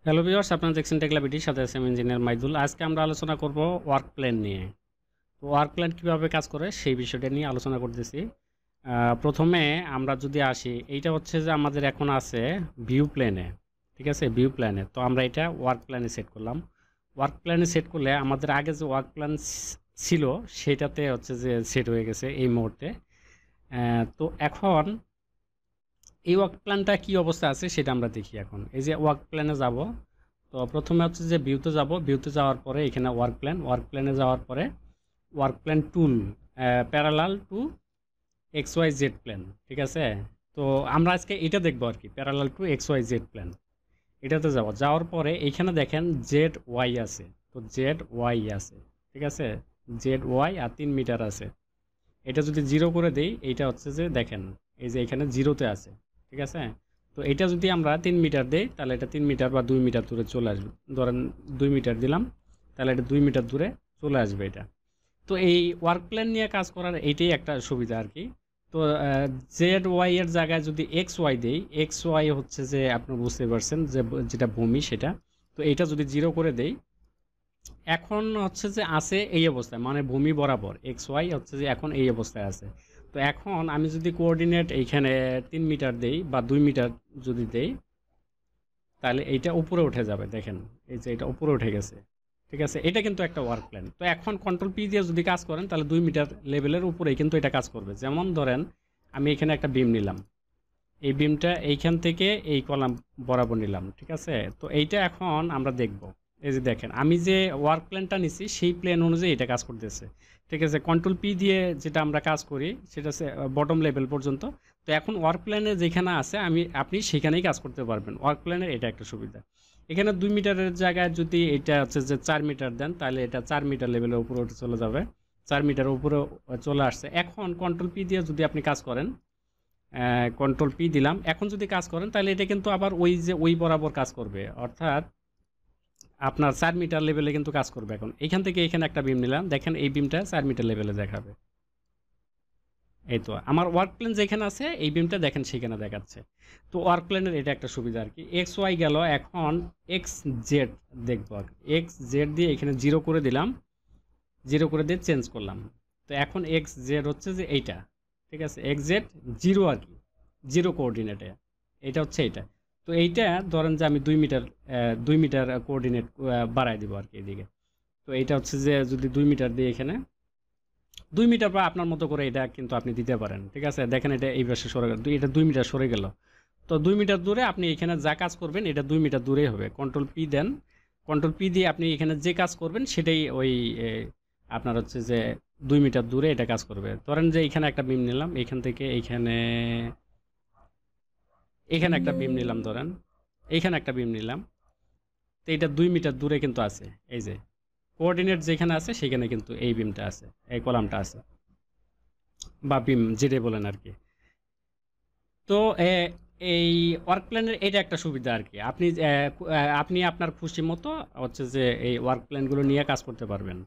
Hello viewers, আপনারা দেখছেন টেকলাবিটির সাথে আছে আমি ইঞ্জিনিয়ার মাইদুল। আজকে আমরা আলোচনা করব ওয়ার্ক প্ল্যান নিয়ে। তো ওয়ার্ক প্ল্যান কীভাবে কাজ করে সেই বিষয়টা নিয়ে আলোচনা করতেছি। প্রথমে আমরা যদি আসি, এইটা হচ্ছে যে আমাদের এখন আছে ভিউ প্ল্যানে, ঠিক আছে? ভিউ প্ল্যানে তো আমরা এটা ওয়ার্ক প্ল্যানে সেট করলাম। ওয়ার্ক প্ল্যানে সেট করলে আমাদের আগে যে ওয়ার্ক প্ল্যান ছিল সেটাতে হচ্ছে যে সেট হয়ে গেছে এই মুহূর্তে। তো এখন এই ওয়ার্ক প্ল্যানটা কী অবস্থা আছে সেটা আমরা দেখি। এখন এই যে ওয়ার্ক প্ল্যানে যাব, তো প্রথমে হচ্ছে যে ভিউতে যাব, ভিউতে যাওয়ার পরে এখানে ওয়ার্ক প্ল্যানে যাওয়ার পরে work plan tool parallel to X Y Z plan, ঠিক আছে? তো আমরা আজকে এটা দেখবো আর কি, parallel to X Y Z plan. এটাতে যাওয়ার পরে এইখানে দেখেন জেড ওয়াই আছে, তো জেড ওয়াই আছে, ঠিক আছে? জেড ওয়াই আর 3 মিটার আছে। এটা যদি জিরো করে দেই, এইটা হচ্ছে যে দেখেন এই যে এখানে জিরোতে আছে, ঠিক আছে? তো এটা যদি আমরা 3 মিটার দেই তাহলে এটা 3 মিটার বা 2 মিটার দূরে চলে আসবে। ধরেন 2 মিটার দিলাম, তাহলে এটা 2 মিটার দূরে চলে আসবে এটা। তো এই ওয়ার্ক প্ল্যান নিয়ে কাজ করার এইটাই একটা সুবিধা আর কি। তো জেড ওয়াই এর জায়গায় যদি এক্স ওয়াই দেই, এক্স ওয়াই হচ্ছে যে আপনি বুঝতে পারছেন যে যেটা ভূমি সেটা। তো এইটা যদি জিরো করে দেই, এখন হচ্ছে যে আছে এই অবস্থায়, মানে ভূমি বরাবর এক্স ওয়াই হচ্ছে যে এখন এই অবস্থায় আছে। তো এখন আমি যদি কোঅর্ডিনেট এইখানে 3 মিটার দেই বা 2 মিটার যদি দেই, তাহলে এইটা উপরে উঠে যাবে। দেখেন এই যে এটা উপরে উঠে গেছে, ঠিক আছে? এটা কিন্তু একটা ওয়ার্ক প্ল্যান। তো এখন কন্ট্রোল পি দিয়ে যদি কাজ করেন তাহলে 2 মিটার লেভেলের উপরেই কিন্তু এটা কাজ করবে। যেমন ধরেন আমি এখানে একটা বিম নিলাম, এই বিমটা এইখান থেকে এই কলাম বরাবর নিলাম, ঠিক আছে? তো এইটা এখন আমরা দেখব। এই যে দেখেন আমি যে ওয়ার্ক প্ল্যানটা নিছি সেই প্ল্যান অনুযায়ী এটা কাজ করতেছে, ঠিক আছে? কন্ট্রোল পি দিয়ে যেটা আমরা কাজ করি সেটা হচ্ছে বটম লেভেল পর্যন্ত। তো এখন ওয়ার্ক প্ল্যানে যেখানে আছে আপনি সেখানেই কাজ করতে পারবেন। ওয়ার্ক প্ল্যানের এটা একটা সুবিধা। এখানে 2 মিটারের জায়গায় যদি এটা হচ্ছে যে 4 মিটার দেন তাহলে এটা 4 মিটার লেভেলের উপরে উঠে চলে যাবে। 4 মিটার উপরে চলে আসছে। এখন কন্ট্রোল পি দিয়ে যদি আপনি কাজ করেন, কন্ট্রোল পি দিলাম, এখন যদি কাজ করেন তাহলে এটা কিন্তু আবার ওই বরাবর কাজ করবে, অর্থাৎ আপনার 4 মিটার লেভেলে কিন্তু কাজ করবে। এখন এইখান থেকে এখানে একটা বিম নিলাম, দেখেন এই বিমটা 4 মিটার লেভেলে দেখাবে। এই তো আমার ওয়ার্ক প্ল্যান যেখানে আছে এই বিমটা দেখেন সেখানে দেখাচ্ছে। তো ওয়ার্ক প্ল্যানের এটা একটা সুবিধা আর কি। এক্স ওয়াই গেল, এখন এক্স জেড দেখবো আর কি। এক্স জেড দিয়ে এখানে জিরো করে দিলাম, জিরো করে দিয়ে চেঞ্জ করলাম। তো এখন এক্স জেড হচ্ছে যে এইটা, ঠিক আছে? এক্স জেড জিরো আর কি, জিরো কোঅর্ডিনেটে এটা হচ্ছে এইটা। তো এইটা ধরেন যে আমি 2 মিটার কোঅর্ডিনেট বাড়াই দিব আর কি এদিকে। তো এইটা হচ্ছে যে যদি 2 মিটার দিই, এখানে 2 মিটার বা আপনার মতো করে এটা কিন্তু আপনি দিতে পারেন, ঠিক আছে? দেখেন এটা এই পাশে সরে গেল, এটা 2 মিটার সরে গেল। তো 2 মিটার দূরে আপনি এখানে যা কাজ করবেন এটা 2 মিটার দূরেই হবে। কন্ট্রোল পি দেন, কন্ট্রোল পি দিয়ে আপনি এখানে যে কাজ করবেন সেটাই ওই আপনার হচ্ছে যে 2 মিটার দূরে এটা কাজ করবে। ধরেন যে এখানে একটা বিম নিলাম, এখান থেকে এখানে একটা বিম নিলাম, ধরেন এইখানে একটা বিম নিলাম। তো এটা 2 মিটার দূরে কিন্তু আছে। এই যে কোঅর্ডিনেট যেখানে আছে সেখানে কিন্তু এই বিমটা আছে, এই কলামটা আছে, বা বিম যেটা বলেন আর কি। তো এই ওয়ার্ক প্ল্যানের এটা একটা সুবিধা আর কি। আপনি আপনার খুশি মতো হচ্ছে যে এই ওয়ার্ক প্ল্যানগুলো নিয়ে কাজ করতে পারবেন।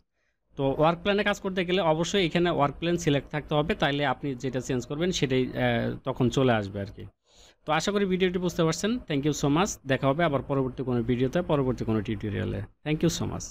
তো ওয়ার্ক প্ল্যানে কাজ করতে গেলে অবশ্যই এখানে ওয়ার্ক প্ল্যান সিলেক্ট থাকতে হবে, তাইলে আপনি যেটা চেঞ্জ করবেন সেটাই তখন চলে আসবে আর কি। তো আশা করি ভিডিওটি বুঝতে পারছেন। Thank you so much. দেখা হবে আবার পরবর্তী কোনো ভিডিওতে, পরবর্তী কোনো টিউটোরিয়ালে। Thank you so much.